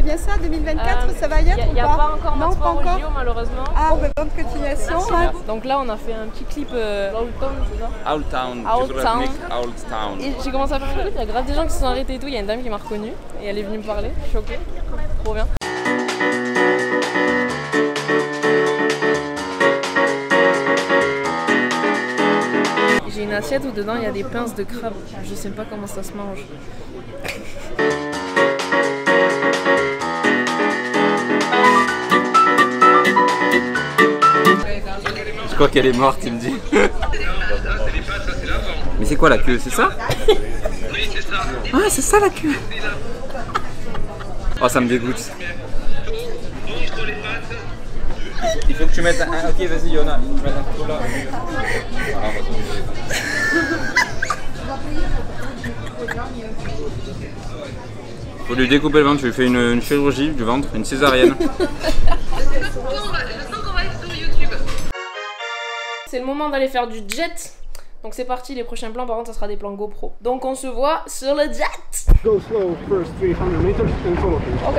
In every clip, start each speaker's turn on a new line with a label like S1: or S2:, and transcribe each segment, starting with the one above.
S1: bien ça, 2024, ça va y être ou pas?
S2: Il n'y a pas encore
S1: non,
S2: pas encore au JO malheureusement.
S1: Ah, bah, bonne continuation. Hein.
S2: Donc là on a fait un petit clip Old Town, c'est ça?
S3: Old Town,
S2: Old Town.
S3: Old Town.
S2: Et j'ai commencé à faire un clip, il y a grave des gens qui se sont arrêtés et tout, il y a une dame qui m'a reconnue et elle est venue me parler, je suis choquée, trop bien. J'ai une assiette où dedans il y a des pinces de crabe, je sais pas comment ça se mange.
S3: Je crois qu'elle est morte, il me dit. Mais c'est quoi la queue? C'est ça?
S4: Oui, c'est ça.
S3: Ah, c'est ça la queue. Oh, ça me dégoûte. Il faut que tu mettes un... Ok, vas-y, Yona. Tu mets un couteau là. Faut lui découper le ventre, tu lui fais une chirurgie du ventre, une césarienne.
S2: C'est le moment d'aller faire du jet. Donc c'est parti, les prochains plans par contre ça sera des plans GoPro. Donc on se voit sur le jet.
S5: Go slow first 300 meters and follow him.
S2: Ok.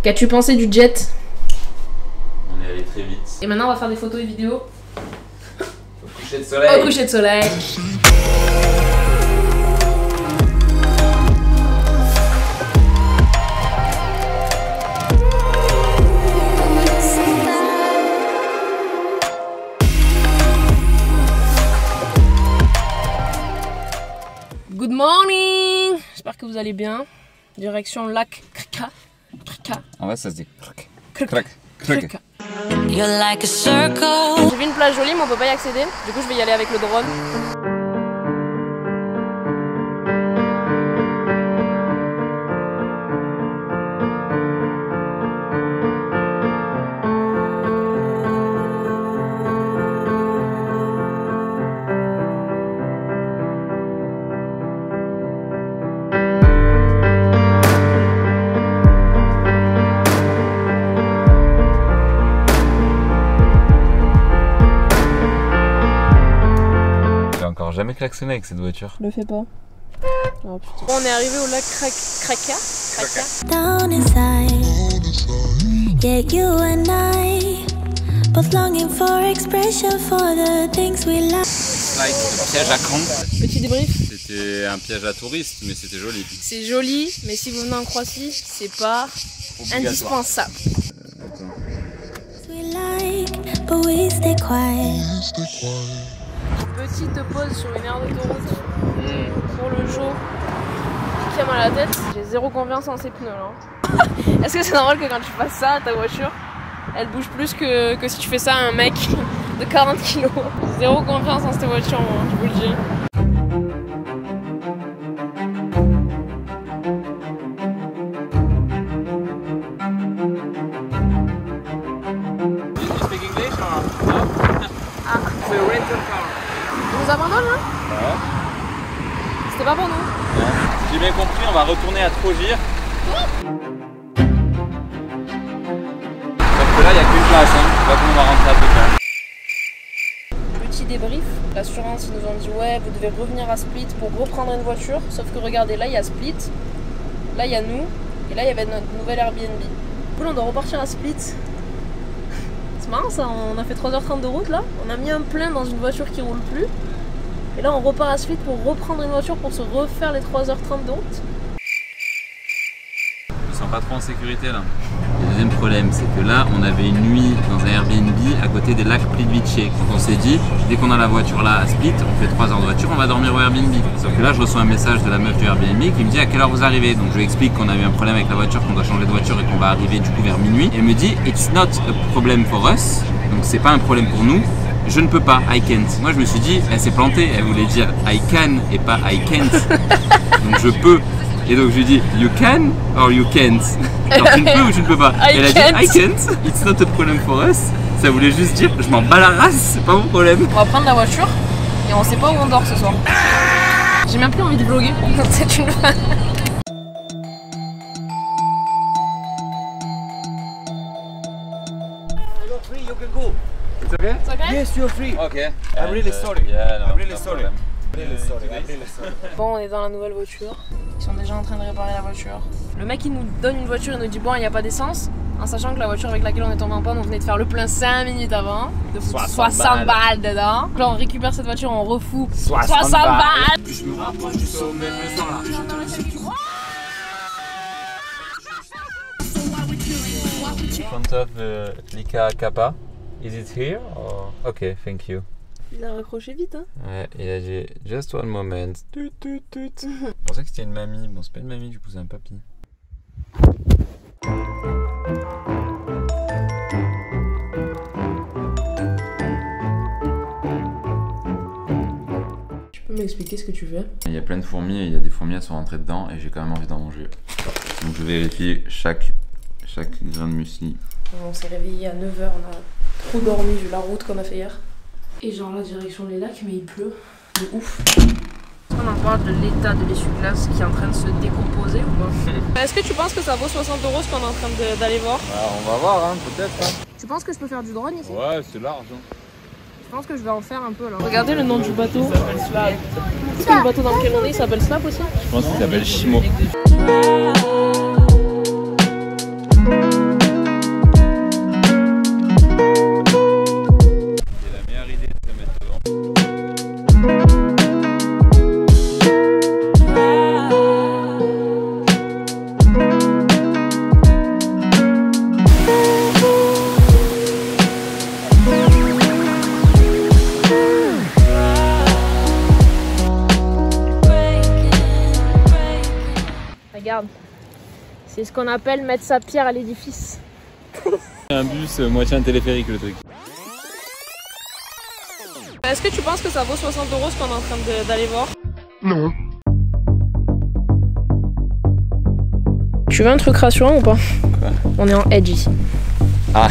S2: Qu'as-tu pensé du jet?
S3: On est allé très vite.
S2: Et maintenant on va faire des photos et vidéos
S3: Au coucher de soleil.
S2: au coucher de soleil. Good morning. J'espère que vous allez bien. Direction lac Krka.
S3: En vrai, ça se dit crac,
S2: Krka.
S3: crac, crac.
S6: You're like a circle.
S2: J'ai vu une plage jolie mais on peut pas y accéder. Du coup je vais y aller avec le drone.
S3: Jamais klaxonné avec cette voiture.
S2: Le fais pas. Oh, putain. Bon, on est arrivé au lac Krka.
S6: Down inside. Yeah, you and I both longing for expression for the things we like.
S3: Like, piège à con.
S2: Petit débrief.
S3: C'était un piège à touristes, mais c'était joli.
S2: C'est joli, mais si vous venez en Croatie, c'est pas indispensable.
S6: We like, but we stay quiet.
S2: Petite pause sur une aire d'autoroute pour le jour qui a mal à la tête. J'ai zéro confiance en ces pneus là. Est-ce que c'est normal que quand tu passes ça à ta voiture, elle bouge plus que si tu fais ça à un mec de 40 kg? Zéro confiance en cette voiture, moi, je vous le dis. On nous abandonne là?
S3: Ouais.
S2: C'était pas pour nous.
S3: Non. Si j'ai bien compris, on va retourner à Trogir. Sauf que là, il n'y a qu'une place, hein. C'est pas qu'on va rentrer à Pékin.
S2: Petit débrief, l'assurance ils nous ont dit ouais vous devez revenir à Split pour reprendre une voiture. Sauf que regardez, là il y a Split, là il y a nous, et là il y avait notre nouvelle Airbnb. Du coup là on doit repartir à Split. C'est marrant ça, on a fait 3h30 de route là, on a mis un plein dans une voiture qui roule plus. Et là on repart à Split pour reprendre une voiture pour se refaire les 3h30 de route.
S3: Je me sens pas trop en sécurité là. Le deuxième problème, c'est que là, on avait une nuit dans un Airbnb à côté des lacs Plitvice. Donc on s'est dit, dès qu'on a la voiture là à Split, on fait 3 heures de voiture, on va dormir au Airbnb. Sauf que là, je reçois un message de la meuf du Airbnb qui me dit à quelle heure vous arrivez. Donc je lui explique qu'on a eu un problème avec la voiture, qu'on doit changer de voiture et qu'on va arriver du coup vers minuit. Et elle me dit, it's not a problem for us. Donc c'est pas un problème pour nous. Je ne peux pas, I can't. Moi je me suis dit, elle s'est plantée, elle voulait dire I can et pas I can't. Donc je peux. Et donc je lui dis, you can or you can't. Alors tu ne peux ou tu ne peux pas. Elle a dit I can't, it's not a problem for us. Ça voulait juste dire je m'en bats la race, c'est pas mon problème.
S2: On va prendre la voiture et on sait pas où on dort ce soir. J'ai même plus envie de vlogger. C'est une vanne.
S3: It's okay?
S2: It's okay?
S7: Yes, you're free.
S3: Okay.
S7: I'm really sorry.
S3: Yeah, no,
S7: I'm really
S3: no
S7: sorry.
S3: problem.
S7: Really sorry. I'm really sorry.
S2: Bon, on est dans la nouvelle voiture. Ils sont déjà en train de réparer la voiture. Le mec il nous donne une voiture et nous dit bon il n'y a pas d'essence. En sachant que la voiture avec laquelle on est tombé en panne, on venait de faire le plein 5 minutes avant. De foutre 60 balles dedans. Donc là on récupère cette voiture, on refout 60 balles.
S3: Je me rapproche du sommet, je le sens là. In front of Lika Kappa. Is it here? Or... Okay, thank you.
S2: Il a raccroché vite hein.
S3: Ouais, il a dit just one moment. Je pensais que c'était une mamie. Bon, c'est pas une mamie, du coup, c'est un papy.
S2: Tu peux m'expliquer ce que tu fais?
S3: Il y a plein de fourmis et il y a des fourmis, elles sont rentrées dedans et j'ai quand même envie d'en manger. Donc je vérifie chaque grain de muesli.
S2: On s'est réveillé à 9h, on a trop dormi vu la route qu'on a fait hier. Et genre là, direction les lacs, mais il pleut. De ouf. On en parle de l'état de l'essuie-glace qui est en train de se décomposer ou pas? Est-ce que tu penses que ça vaut 60 € ce qu'on est en train d'aller voir?
S3: On va voir, hein, peut-être. Hein.
S2: Tu penses que je peux faire du drone ici?
S3: Ouais, c'est large. Hein.
S2: Je pense que je vais en faire un peu là. Regardez le nom du bateau. Est-ce que le bateau dans lequel on est, il s'appelle Slap aussi?
S3: Je pense qu'il s'appelle Chimo.
S2: Regarde, c'est ce qu'on appelle mettre sa pierre à l'édifice.
S3: Un bus, moitié un téléphérique le truc.
S2: Est-ce que tu penses que ça vaut 60 € ce qu'on est en train d'aller voir?
S5: Non.
S2: Tu veux un truc rassurant ou pas?
S3: Quoi?
S2: On est en edge ici.
S3: Ah.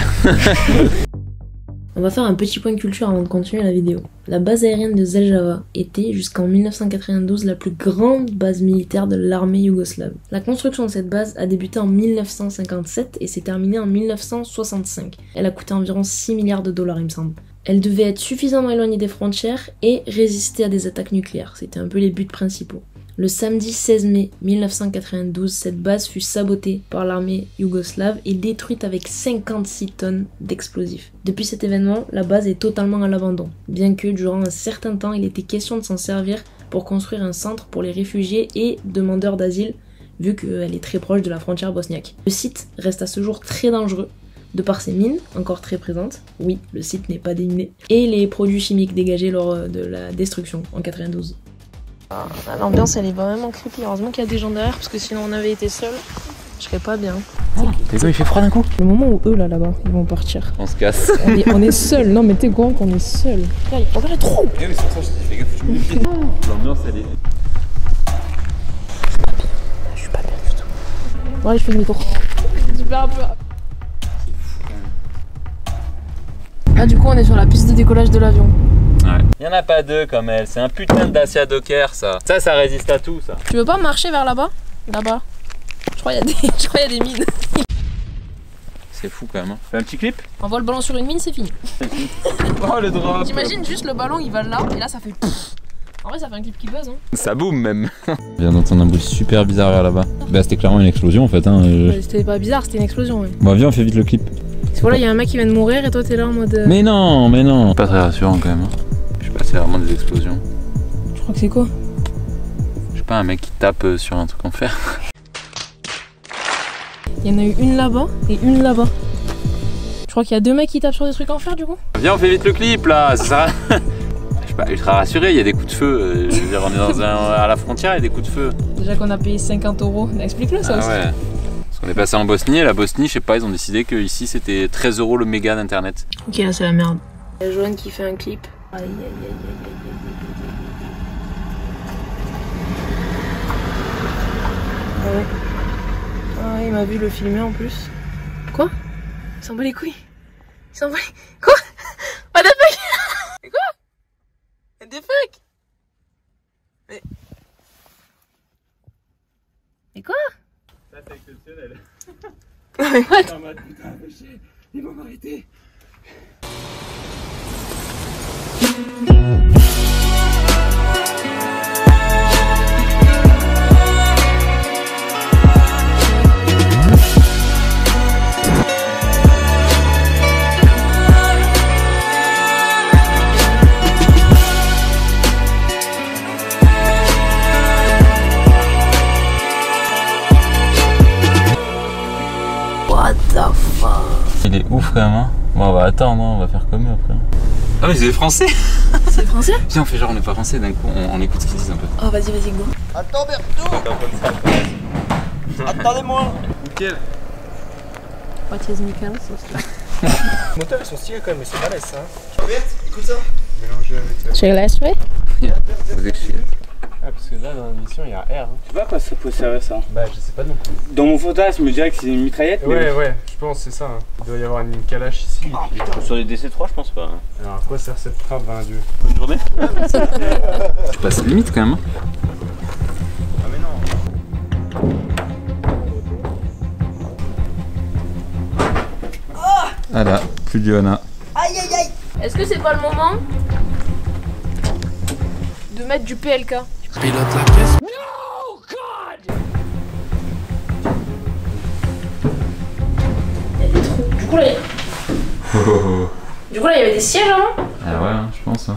S2: On va faire un petit point de culture avant de continuer la vidéo. La base aérienne de Zeljava était jusqu'en 1992 la plus grande base militaire de l'armée yougoslave. La construction de cette base a débuté en 1957 et s'est terminée en 1965. Elle a coûté environ 6 milliards de dollars il me semble. Elle devait être suffisamment éloignée des frontières et résister à des attaques nucléaires. C'était un peu les buts principaux. Le samedi 16 mai 1992, cette base fut sabotée par l'armée yougoslave et détruite avec 56 tonnes d'explosifs. Depuis cet événement, la base est totalement à l'abandon, bien que durant un certain temps, il était question de s'en servir pour construire un centre pour les réfugiés et demandeurs d'asile, vu qu'elle est très proche de la frontière bosniaque. Le site reste à ce jour très dangereux, de par ses mines, encore très présentes, oui, le site n'est pas déminé, et les produits chimiques dégagés lors de la destruction en 92. L'ambiance elle est vraiment creepy, heureusement qu'il y a des gens derrière parce que sinon on avait été seuls, je serais pas bien.
S3: T'es quoi, il fait froid d'un coup?
S2: Le moment où eux là-bas, ils vont partir.
S3: On se casse.
S2: On est seuls, non mais t'es grand qu'on est seuls. Là, il y a trop.
S3: Eh oui, c'est pour ça que je dis, fais gaffe, tu me pieds. L'ambiance elle est...
S2: Je suis pas bien du tout. Ouais, je fais demi-tour. Super un peu. Là du coup on est sur la piste de décollage de l'avion.
S3: Ouais. Il y en a pas deux comme elle, c'est un putain de Dacia Docker ça. Ça résiste à tout ça.
S2: Tu veux pas marcher vers là-bas? Là-bas. Je crois qu'il y a des mines.
S3: C'est fou quand même. Hein. Fais un petit clip.
S2: Envoie le ballon sur une mine, c'est fini.
S3: Oh le drop.
S2: T'imagines juste le ballon il va là et là ça fait pfff. En vrai ça fait un clip qui buzz hein.
S3: Ça boum même. Je viens d'entendre un bruit super bizarre vers là-bas. Bah c'était clairement une explosion en fait hein.
S2: C'était pas bizarre, c'était une explosion ouais.
S3: Bon viens on fait vite le clip.
S2: C'est quoi là, il y a un mec qui vient de mourir et toi t'es là en mode...
S3: Mais non. Pas très rassurant quand même. Hein. Je sais pas, c'est vraiment des explosions.
S2: Je crois que c'est quoi?
S3: Je sais pas, un mec qui tape sur un truc en fer.
S2: Il y en a eu une là-bas et une là-bas. Je crois qu'il y a deux mecs qui tapent sur des trucs en fer du coup.
S3: Viens on fait vite le clip là, ça sert à... Je suis pas ultra rassuré, il y a des coups de feu. Je veux dire, on est à la frontière, il y a des coups de feu.
S2: Déjà qu'on a payé 50 €. Explique-le ça aussi.
S3: Ouais. Parce qu'on est passé en Bosnie et la Bosnie, je sais pas, ils ont décidé que ici c'était 13 € le méga d'internet.
S2: Ok là c'est la merde. Il y a Joanne qui fait un clip. Aïe aïe aïe aïe aïe. Ah ouais. Ah il m'a vu le filmer en plus. Quoi? Il s'en bat les couilles. Ils sont envolés. Quoi? What the fuck? Mais quoi? What the fuck? Mais quoi?
S5: Ça c'est exceptionnel.
S2: Mais what?
S5: En mode putain, ils vont m'arrêter.
S2: What the fuck?
S3: Il est ouf quand même, hein. Bon, on va attendre, hein. On va faire comme eux après. Ah, mais c'est français!
S2: C'est français?
S3: Viens, on fait genre on est pas français, d'un coup on écoute ce qu'ils disent un peu.
S2: Oh, vas-y, go.
S7: Attends, Berto. Attendez-moi.
S3: Nickel!
S2: What is Michael?
S7: Les moteurs ils sont stylés quand même, mais c'est balèze ça. Robert, écoute ça.
S5: Mélangé avec
S2: Je laisse, ouais.
S3: Vous écrivez.
S5: Ah, parce que là dans l'émission il y a R. Hein.
S8: Tu vois à quoi ça peut servir ça?
S5: Bah, je sais pas non plus.
S8: Dans mon fantasme, je me dirais que c'est une mitraillette.
S5: Ouais, ouais, je pense c'est ça. Hein. Il doit y avoir une calache ici. Et puis,
S8: Sur les DC3, je pense pas.
S5: alors, à quoi sert cette frappe, ben Dieu?
S8: Bonne journée.
S3: Tu passes limite quand même.
S8: Ah, mais non.
S3: Ah là, plus de Johanna.
S2: Est-ce que c'est pas le moment de mettre du PLK?
S9: Pilote la pièce.
S2: Il y a des trous. Du coup, là, il y avait des sièges avant?
S3: Ah ouais, hein, je pense. Hein.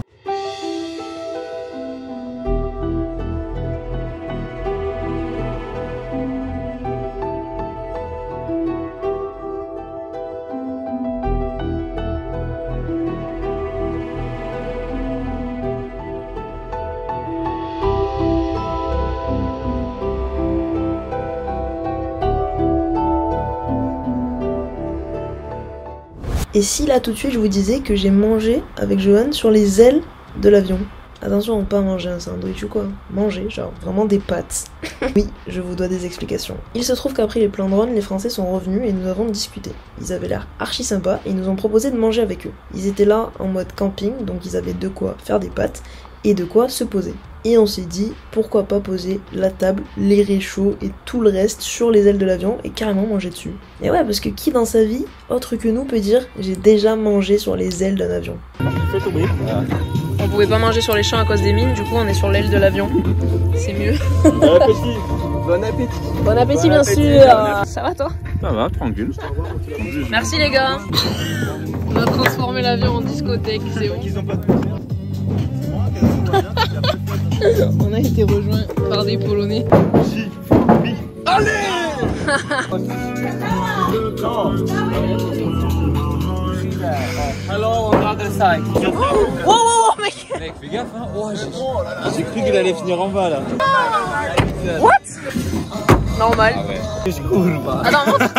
S10: Et si là tout de suite je vous disais que j'ai mangé avec Johan sur les ailes de l'avion? Attention, pas manger un sandwich ou quoi, manger, genre vraiment des pâtes. Oui, je vous dois des explications. Il se trouve qu'après les plans drone, les Français sont revenus et nous avons discuté. Ils avaient l'air archi sympas et ils nous ont proposé de manger avec eux. Ils étaient là en mode camping, donc ils avaient de quoi faire des pâtes et de quoi se poser. Et on s'est dit, pourquoi pas poser la table, les réchauds et tout le reste sur les ailes de l'avion et carrément manger dessus. Et ouais, parce que qui dans sa vie, autre que nous, peut dire j'ai déjà mangé sur les ailes d'un avion?
S7: Fais tomber.
S2: On pouvait pas manger sur les champs à cause des mines, du coup on est sur l'aile de l'avion. C'est mieux.
S7: Bon appétit. Bon appétit.
S2: Bon appétit, bien sûr. Ça va toi?
S3: Ça va, tranquille.
S2: Merci les gars. On a transformé l'avion en discothèque, c'est bon. On a été rejoints par des Polonais.
S7: Allez.
S8: Alors, on regarde ça.
S2: Oh mec.
S3: Mec, fais gaffe, hein. Oh,
S8: J'ai cru qu'il allait finir en bas là.
S2: What? Normal.
S3: Ah ouais.
S8: Je cours pas.
S2: Attends, montre.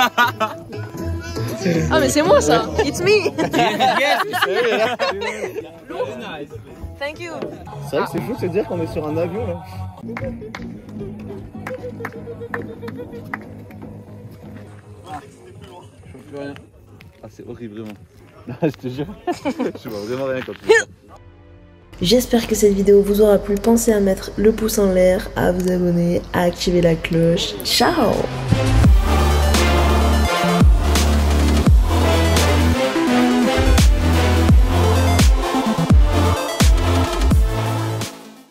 S2: Ah mais c'est moi ça. It's me. Thank you.
S7: C'est vrai que c'est fou de se dire qu'on est sur un avion là.
S3: Je vois plus rien. Ah, c'est horrible, vraiment. Je te jure. Je vois vraiment rien quand tu fais ça.
S10: J'espère que cette vidéo vous aura plu. Pensez à mettre le pouce en l'air, à vous abonner, à activer la cloche. Ciao!